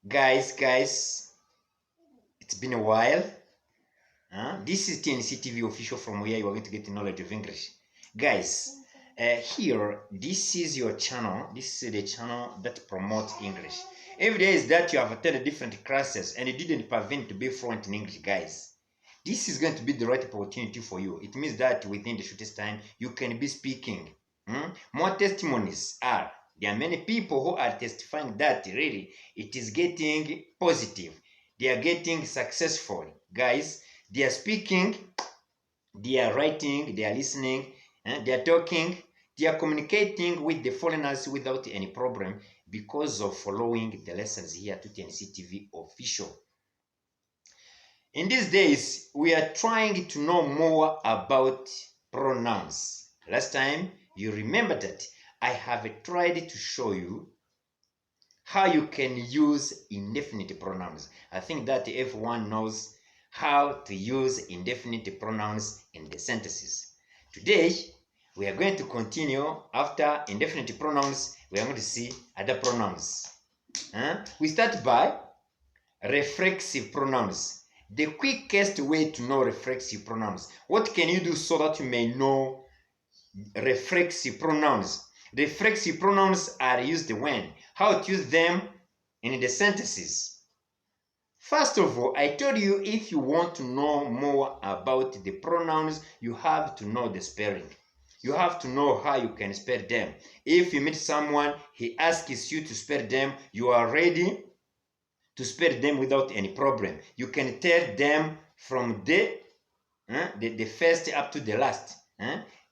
Guys, it's been a while. This is TNC TV official from where you are going to get the knowledge of English. Guys, here, this is your channel. This is the channel that promotes English. Every day is that you have attended different classes and you didn't prevent to be fluent in English, guys. This is going to be the right opportunity for you. It means that within the shortest time, you can be speaking. More testimonies are. There are many people who are testifying that really it is getting positive. They are getting successful. Guys, they are speaking, they are writing, they are listening, they are talking, they are communicating with the foreigners without any problem because of following the lessons here to TNC TV official. In these days, we are trying to know more about pronouns. Last time, you remember that I have tried to show you how you can use indefinite pronouns. I think that everyone knows how to use indefinite pronouns in the sentences. Today, we are going to continue. After indefinite pronouns, we are going to see other pronouns. We start by reflexive pronouns. The quickest way to know reflexive pronouns. What can you do so that you may know reflexive pronouns? Reflexive pronouns are used when? How to use them in the sentences. First of all, I told you if you want to know more about the pronouns, you have to know the spelling. You have to know how you can spell them. If you meet someone, he asks you to spell them, you are ready to spell them without any problem. You can tell them from the first up to the last.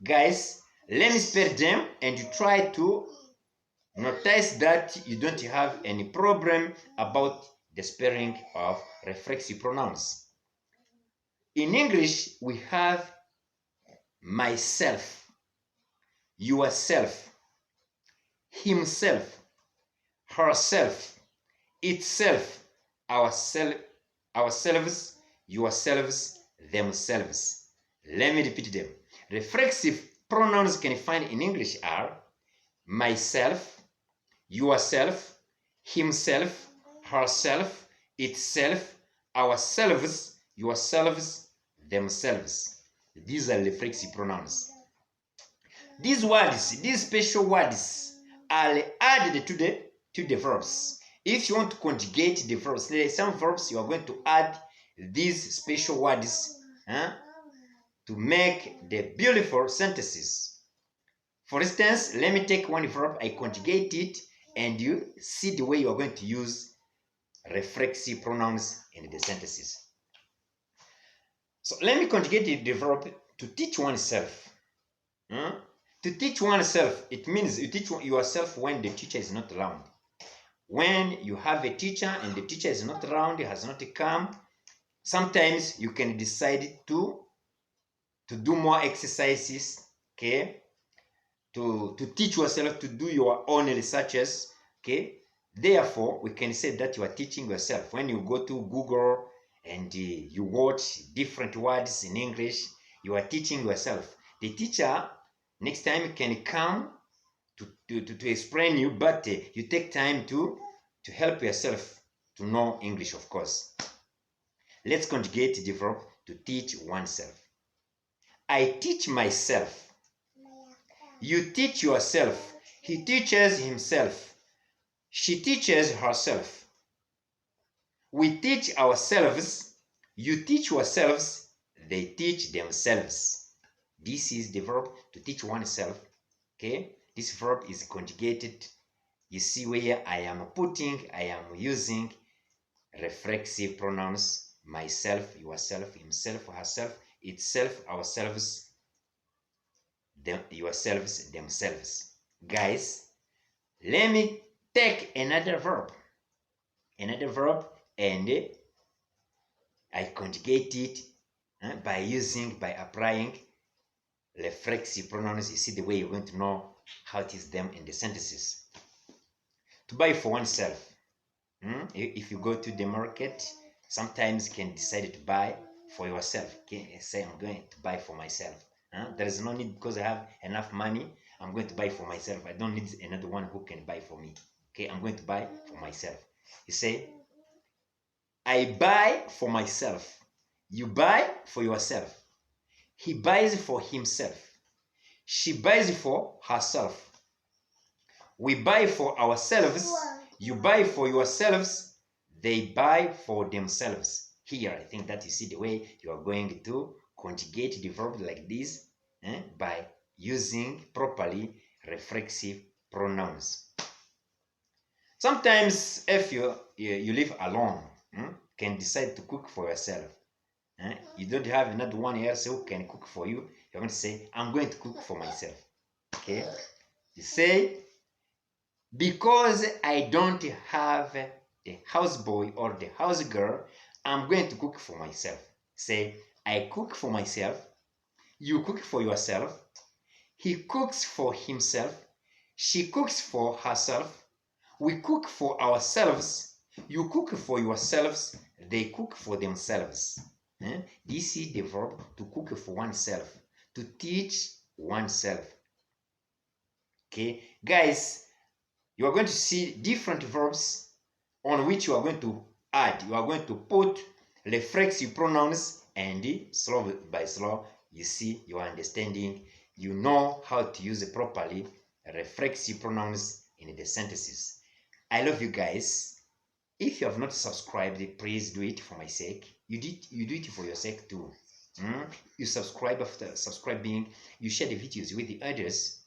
Guys, let me spell them and you try to notice that you don't have any problem about the spelling of reflexive pronouns. In English, we have myself, yourself, himself, herself, itself, ourselves, yourselves, themselves. Let me repeat them. Reflexive pronouns you can find in English are myself, yourself, himself, herself, itself, ourselves, yourselves, themselves. These are reflexive pronouns. These words, these special words are added to the verbs. If you want to conjugate the verbs, there are some verbs you are going to add these special words to make the beautiful sentences. For instance, let me take one verb, I conjugate it, and you see the way you are going to use reflexive pronouns in the sentences. So let me conjugate the verb to teach oneself. To teach oneself, it means you teach yourself when the teacher is not around. When you have a teacher and the teacher is not around, has not come, sometimes you can decide to do more exercises, okay? To teach yourself to do your own researches, okay? Therefore, we can say that you are teaching yourself. When you go to Google and you watch different words in English, you are teaching yourself. The teacher next time can come to explain you, but you take time to help yourself to know English, of course. Let's conjugate the verb to teach oneself. I teach myself. You teach yourself. He teaches himself. She teaches herself. We teach ourselves. You teach yourselves. They teach themselves. This is the verb to teach oneself. Okay? This verb is conjugated. You see where I am using reflexive pronouns. Myself, yourself, himself, herself, itself, ourselves, yourselves, themselves. Guys, let me take another verb, and I conjugate it by applying reflexive pronouns. You see the way you're going to know how to use them in the sentences. To buy for oneself. If you go to the market, sometimes you can decide to buy for yourself. Okay? Say, I'm going to buy for myself. There is no need because I have enough money. I'm going to buy for myself. I don't need another one who can buy for me. Okay, I'm going to buy for myself. You say, I buy for myself. You buy for yourself. He buys for himself. She buys for herself. We buy for ourselves. You buy for yourselves. They buy for themselves. Here, I think that you see the way you are going to conjugate the verb like this by using properly reflexive pronouns. Sometimes if you live alone, can decide to cook for yourself. You don't have another one else who can cook for you. You're going to say, I'm going to cook for myself. Okay? You say, because I don't have the houseboy or the house girl, I'm going to cook for myself. Say, I cook for myself. You cook for yourself. He cooks for himself. She cooks for herself. We cook for ourselves. You cook for yourselves. They cook for themselves. This is the verb to cook for oneself, to teach oneself. Okay, guys, you are going to see different verbs on which you are going to add. You are going to put reflexive pronouns, and slow by slow, you see, you are understanding, you know how to use properly reflexive pronouns in the sentences. I love you guys. If you have not subscribed, please do it for my sake. You do it for your sake too. You subscribe. After subscribing, you share the videos with the others.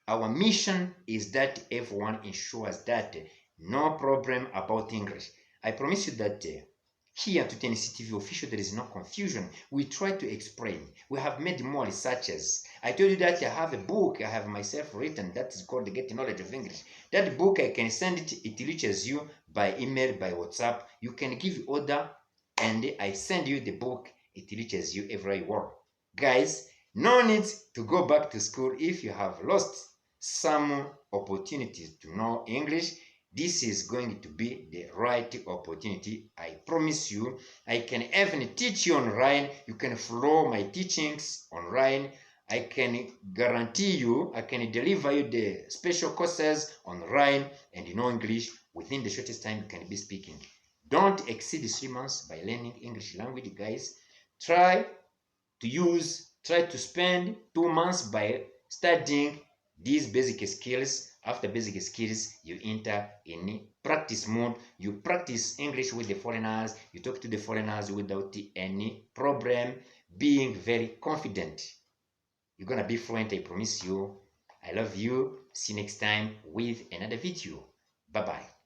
Our mission is that everyone ensures that no problem about English. I promise you that here to TNC TV official, there is no confusion. We try to explain. We have made more researches. I told you that I have a book I have myself written that is called Get Knowledge of English. That book, I can send it. It reaches you by email, by WhatsApp. You can give order, and I send you the book. It reaches you everywhere you are. Guys, no need to go back to school if you have lost some opportunities to know English. This is going to be the right opportunity. I promise you. I can even teach you online. You can follow my teachings online. I can guarantee you, I can deliver you the special courses online, and you know English within the shortest time you can be speaking. Don't exceed 3 months by learning English language, guys. Try to spend 2 months by studying these basic skills. After basic skills, you enter in practice mode. You practice English with the foreigners. You talk to the foreigners without any problem, being very confident. You're gonna be fluent, I promise you. I love you. See you next time with another video. Bye-bye.